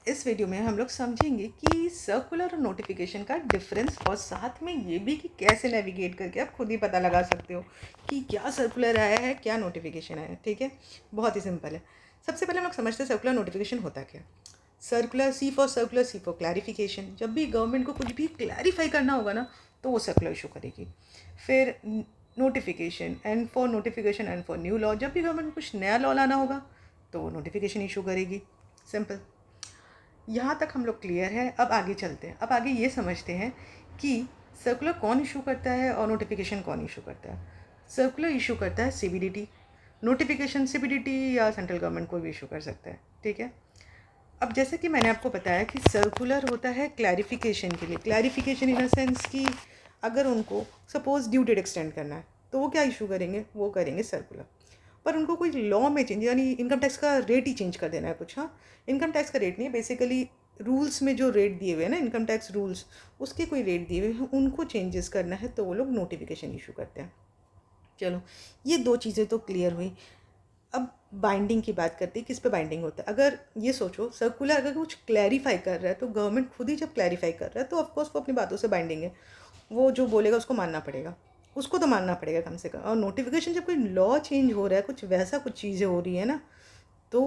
इस वीडियो में हम लोग समझेंगे कि सर्कुलर और नोटिफिकेशन का डिफरेंस और साथ में ये भी कि कैसे नेविगेट करके आप खुद ही पता लगा सकते हो कि क्या सर्कुलर आया है, क्या नोटिफिकेशन आया है। ठीक है, बहुत ही सिंपल है। सबसे पहले हम लोग समझते हैं सर्कुलर नोटिफिकेशन होता क्या। Circular, C for clarification. जब भी गवर्नमेंट को कुछ भी क्लैरिफाई करना होगा ना, तो वो सर्कुलर इशू करेगी। फिर notification, and for new law. जब भी गवर्नमेंट को कुछ नया लॉ लाना होगा तो वो नोटिफिकेशन इशू करेगी। सिंपल। यहाँ तक हम लोग क्लियर हैं। अब आगे चलते हैं। अब आगे ये समझते हैं कि सर्कुलर कौन इशू करता है और नोटिफिकेशन कौन इशू करता है। सर्कुलर इशू करता है सीबीडीटी, नोटिफिकेशन सीबीडीटी या सेंट्रल गवर्नमेंट कोई भी इशू कर सकता है। ठीक है। अब जैसे कि मैंने आपको बताया कि सर्कुलर होता है क्लैरिफिकेशन के लिए। क्लैरिफिकेशन इन अ सेंस कि अगर उनको सपोज ड्यू डेट एक्सटेंड करना है तो वो क्या इशू करेंगे, वो करेंगे सर्कुलर। पर उनको कोई लॉ में चेंज, यानी इनकम टैक्स का रेट ही चेंज कर देना है कुछ। हाँ, इनकम टैक्स का रेट नहीं, बेसिकली रूल्स में जो रेट दिए हुए हैं ना, इनकम टैक्स रूल्स, उसके कोई रेट दिए हुए हैं, उनको चेंजेस करना है तो वो लोग नोटिफिकेशन इशू करते हैं। चलो, ये दो चीज़ें तो क्लियर हुई। अब बाइंडिंग की बात करते हैं, किस पे बाइंडिंग होता है। अगर ये सोचो, सर्कुलर अगर कुछ क्लैरिफाई कर रहा है तो गवर्नमेंट खुद ही जब क्लैरिफाई कर रहा है तो ऑफकोर्स वो अपनी बातों से बाइंडिंग है। वो जो बोलेगा उसको मानना पड़ेगा, उसको तो मानना पड़ेगा कम से कम। और नोटिफिकेशन जब कोई लॉ चेंज हो रहा है, कुछ वैसा कुछ चीज़ें हो रही है ना, तो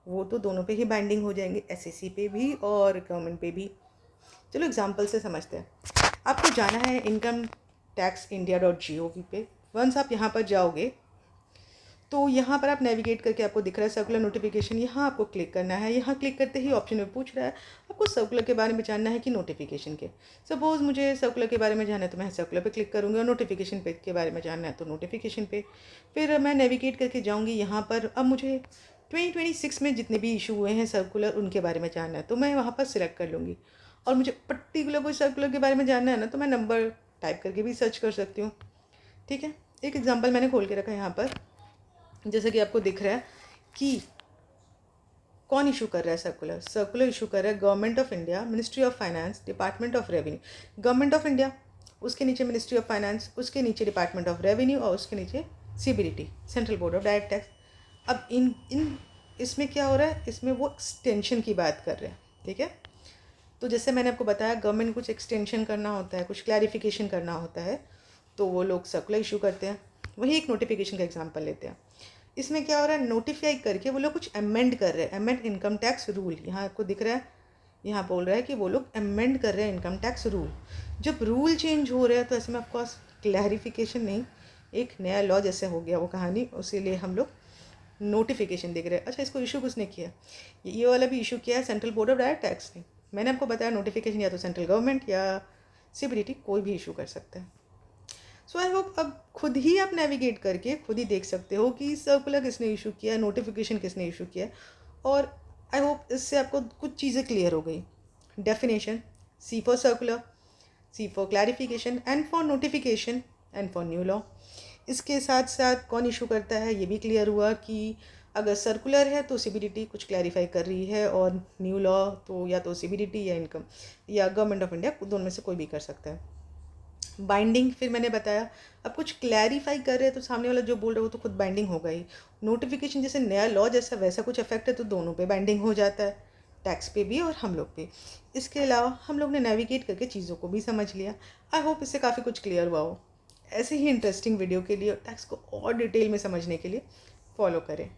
वो तो दोनों पे ही बाइंडिंग हो जाएंगे, एसएससी पे भी और गवर्नमेंट पे भी। चलो एग्जांपल से समझते हैं। आपको जाना है incometaxindia.gov पे। वंस आप यहाँ पर जाओगे तो यहाँ पर आप नेविगेट करके आपको दिख रहा है सर्कुलर नोटिफिकेशन। यहाँ आपको क्लिक करना है। यहाँ क्लिक करते ही ऑप्शन में पूछ रहा है आपको सर्कुलर के बारे में जानना है कि नोटिफिकेशन के। सपोज़ मुझे सर्कुलर के बारे में जानना है तो मैं सर्कुलर पे क्लिक करूँगी, और नोटिफिकेशन पे के बारे में जानना है तो नोटिफिकेशन पे। फिर मैं नेविगेट करके जाऊँगी यहाँ पर। अब मुझे 2026 में जितने भी इशू हुए हैं सर्कुलर, उनके बारे में जानना है तो मैं वहाँ पर सिलेक्ट कर लूँगी। और मुझे पर्टिकुलर कोई सर्कुलर के बारे में जानना है ना, तो मैं नंबर टाइप करके भी सर्च कर सकती हूँ। ठीक है, एक एग्जाम्पल मैंने खोल के रखा है यहाँ पर। जैसे कि आपको दिख रहा है कि कौन इशू कर रहा है सर्कुलर। सर्कुलर इशू कर रहा है government of India, ministry of finance, department of revenue. Government of India, उसके नीचे मिनिस्ट्री ऑफ फाइनेंस, उसके नीचे डिपार्टमेंट ऑफ रेवेन्यू, और उसके नीचे CBDT, central board of direct tax. अब इन इन इसमें क्या हो रहा है, इसमें वो एक्सटेंशन की बात कर रहे हैं। ठीक है, तो जैसे मैंने आपको बताया, गवर्नमेंट कुछ एक्सटेंशन करना होता है, कुछ क्लैरिफिकेशन करना होता है, तो वो लोग सर्कुलर इशू करते हैं। वही एक नोटिफिकेशन का एग्जांपल लेते हैं। इसमें क्या हो रहा है, नोटिफाई करके वो लोग कुछ अमेंड कर रहे हैं। अमेंड इनकम टैक्स रूल, यहाँ आपको दिख रहा है, यहाँ बोल रहा है कि वो लोग अमेंड कर रहे हैं इनकम टैक्स रूल। जब रूल चेंज हो रहा है तो ऐसे में ऑफकोर्स क्लैरिफिकेशन नहीं, एक नया लॉ जैसे हो गया वो कहानी, उसीलिए हम लोग नोटिफिकेशन देख रहे हैं। अच्छा, इसको इशू किसने किया, ये वाला भी इशू किया है central board of direct tax ने। मैंने आपको बताया नोटिफिकेशन या तो सेंट्रल गवर्नमेंट या सीबीडीटी कोई भी इशू कर सकता है। सो आई होप अब खुद ही आप नेविगेट करके खुद ही देख सकते हो कि सर्कुलर किसने इशू किया है, नोटिफिकेशन किसने इशू किया है। और आई होप इससे आपको कुछ चीज़ें क्लियर हो गई। Definition, C for circular, C for clarification, and for notification, and for new law. इसके साथ साथ कौन इशू करता है ये भी क्लियर हुआ कि अगर सर्कुलर है तो सीबीडीटी कुछ क्लैरिफाई कर रही है, और न्यू लॉ तो या तो सीबीडीटी या इनकम या गवर्नमेंट ऑफ इंडिया, दोनों में से कोई भी कर सकता है। बाइंडिंग फिर मैंने बताया, अब कुछ क्लैरिफाई कर रहे हैं तो सामने वाला जो बोल रहा है वो तो खुद बाइंडिंग होगा ही। नोटिफिकेशन जैसे नया लॉ जैसा वैसा कुछ इफेक्ट है तो दोनों पे बाइंडिंग हो जाता है, टैक्स पे भी और हम लोग पे। इसके अलावा हम लोग ने नेविगेट करके चीज़ों को भी समझ लिया। आई होप इससे काफ़ी कुछ क्लियर हुआ हो। ऐसे ही इंटरेस्टिंग वीडियो के लिए, टैक्स को और डिटेल में समझने के लिए फॉलो करें।